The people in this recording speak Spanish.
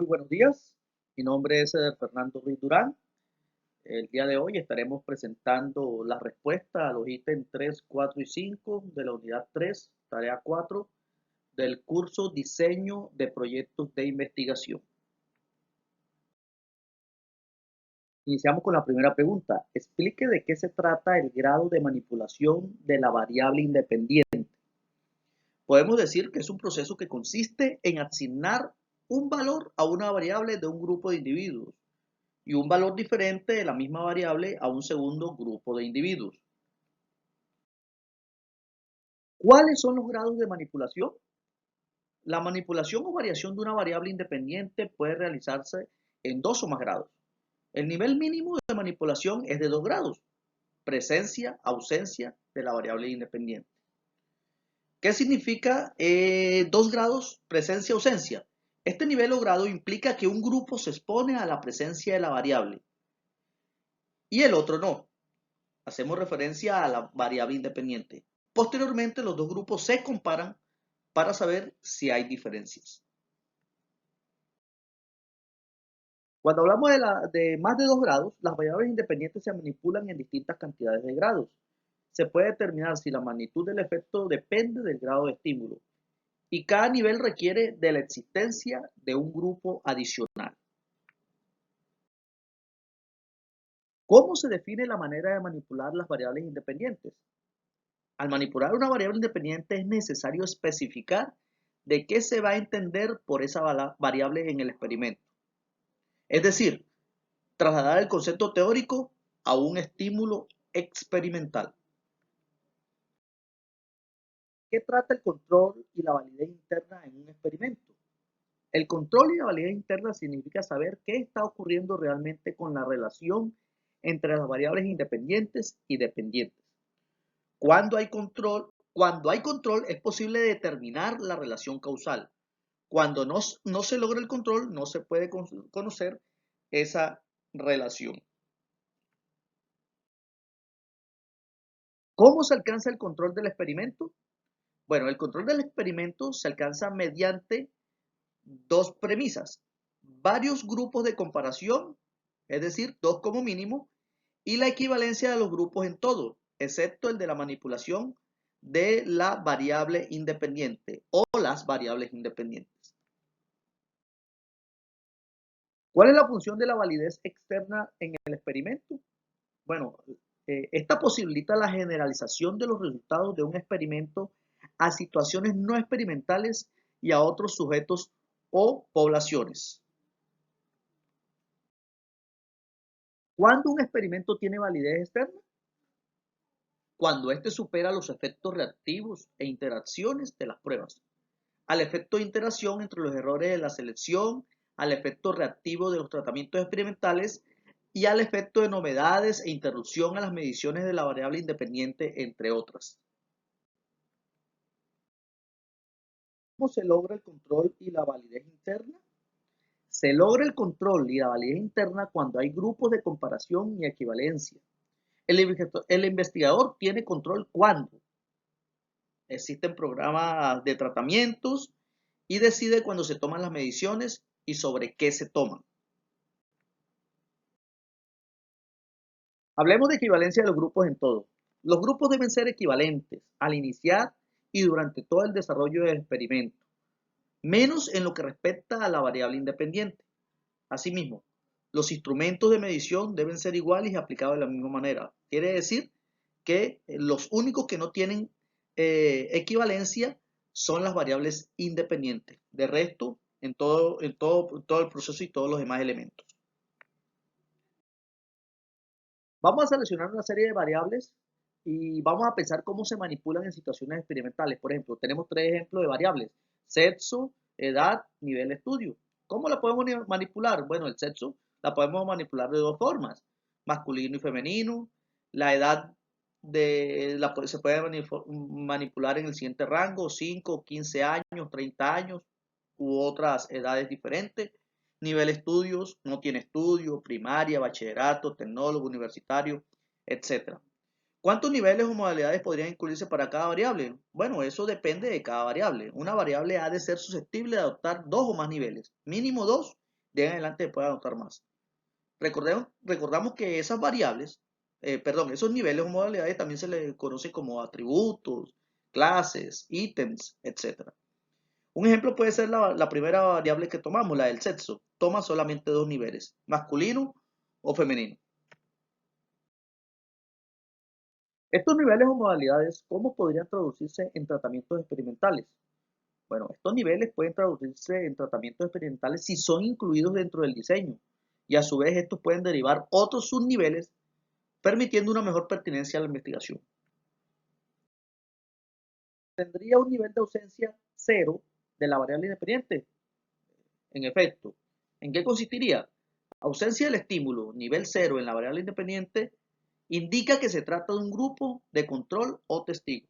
Muy buenos días, mi nombre es Fernando Ruiz Durán. El día de hoy estaremos presentando la respuesta a los ítems 3, 4 y 5 de la unidad 3, tarea 4 del curso Diseño de Proyectos de Investigación. Iniciamos con la primera pregunta. Explique de qué se trata el grado de manipulación de la variable independiente. Podemos decir que es un proceso que consiste en asignar un valor a una variable de un grupo de individuos y un valor diferente de la misma variable a un segundo grupo de individuos. ¿Cuáles son los grados de manipulación? La manipulación o variación de una variable independiente puede realizarse en dos o más grados. El nivel mínimo de manipulación es de 2 grados, presencia, ausencia de la variable independiente. ¿Qué significa 2 grados, presencia, ausencia? Este nivel o grado implica que un grupo se expone a la presencia de la variable y el otro no. Hacemos referencia a la variable independiente. Posteriormente, los dos grupos se comparan para saber si hay diferencias. Cuando hablamos de más de 2 grados, las variables independientes se manipulan en distintas cantidades de grados. Se puede determinar si la magnitud del efecto depende del grado de estímulo y cada nivel requiere de la existencia de un grupo adicional. ¿Cómo se define la manera de manipular las variables independientes? Al manipular una variable independiente es necesario especificar de qué se va a entender por esa variable en el experimento. Es decir, trasladar el concepto teórico a un estímulo experimental. ¿Qué trata el control y la validez interna en un experimento? El control y la validez interna significa saber qué está ocurriendo realmente con la relación entre las variables independientes y dependientes. Cuando hay control es posible determinar la relación causal. Cuando no se logra el control, no se puede conocer esa relación. ¿Cómo se alcanza el control del experimento? Bueno, el control del experimento se alcanza mediante dos premisas. Varios grupos de comparación, es decir, 2 como mínimo, y la equivalencia de los grupos en todo, excepto el de la manipulación de la variable independiente o las variables independientes. ¿Cuál es la función de la validez externa en el experimento? Bueno, esta posibilita la generalización de los resultados de un experimento a situaciones no experimentales y a otros sujetos o poblaciones. ¿Cuándo un experimento tiene validez externa? Cuando éste supera los efectos reactivos e interacciones de las pruebas, al efecto de interacción entre los errores de la selección, al efecto reactivo de los tratamientos experimentales y al efecto de novedades e interrupción a las mediciones de la variable independiente, entre otras. ¿Cómo se logra el control y la validez interna? Se logra el control y la validez interna cuando hay grupos de comparación y equivalencia. El investigador tiene control cuando existen programas de tratamientos y decide cuándo se toman las mediciones y sobre qué se toman. Hablemos de equivalencia de los grupos en todo. Los grupos deben ser equivalentes al iniciar y durante todo el desarrollo del experimento, menos en lo que respecta a la variable independiente. Asimismo, los instrumentos de medición deben ser iguales y aplicados de la misma manera. Quiere decir que los únicos que no tienen equivalencia son las variables independientes. De resto, en todo el proceso y todos los demás elementos. Vamos a seleccionar una serie de variables y vamos a pensar cómo se manipulan en situaciones experimentales. Por ejemplo, tenemos 3 ejemplos de variables: sexo, edad, nivel de estudio. ¿Cómo la podemos manipular? Bueno, el sexo la podemos manipular de 2 formas: masculino y femenino. La edad se puede manipular en el siguiente rango: 5, 15 años, 30 años u otras edades diferentes. Nivel estudios: no tiene estudio, primaria, bachillerato, tecnólogo, universitario, etc. ¿Cuántos niveles o modalidades podrían incluirse para cada variable? Bueno, eso depende de cada variable. Una variable ha de ser susceptible de adoptar 2 o más niveles, mínimo 2 De ahí en adelante puede anotar más. Recordamos que esas variables, esos niveles o modalidades también se les conoce como atributos, clases, ítems, etc. Un ejemplo puede ser la primera variable que tomamos, la del sexo. Toma solamente dos niveles, masculino o femenino. Estos niveles o modalidades, ¿cómo podrían traducirse en tratamientos experimentales? Bueno, estos niveles pueden traducirse en tratamientos experimentales si son incluidos dentro del diseño y a su vez estos pueden derivar otros subniveles permitiendo una mejor pertinencia a la investigación. Tendría un nivel de ausencia cero de la variable independiente. En efecto, ¿en qué consistiría? Ausencia del estímulo, nivel cero en la variable independiente, indica que se trata de un grupo de control o testigo.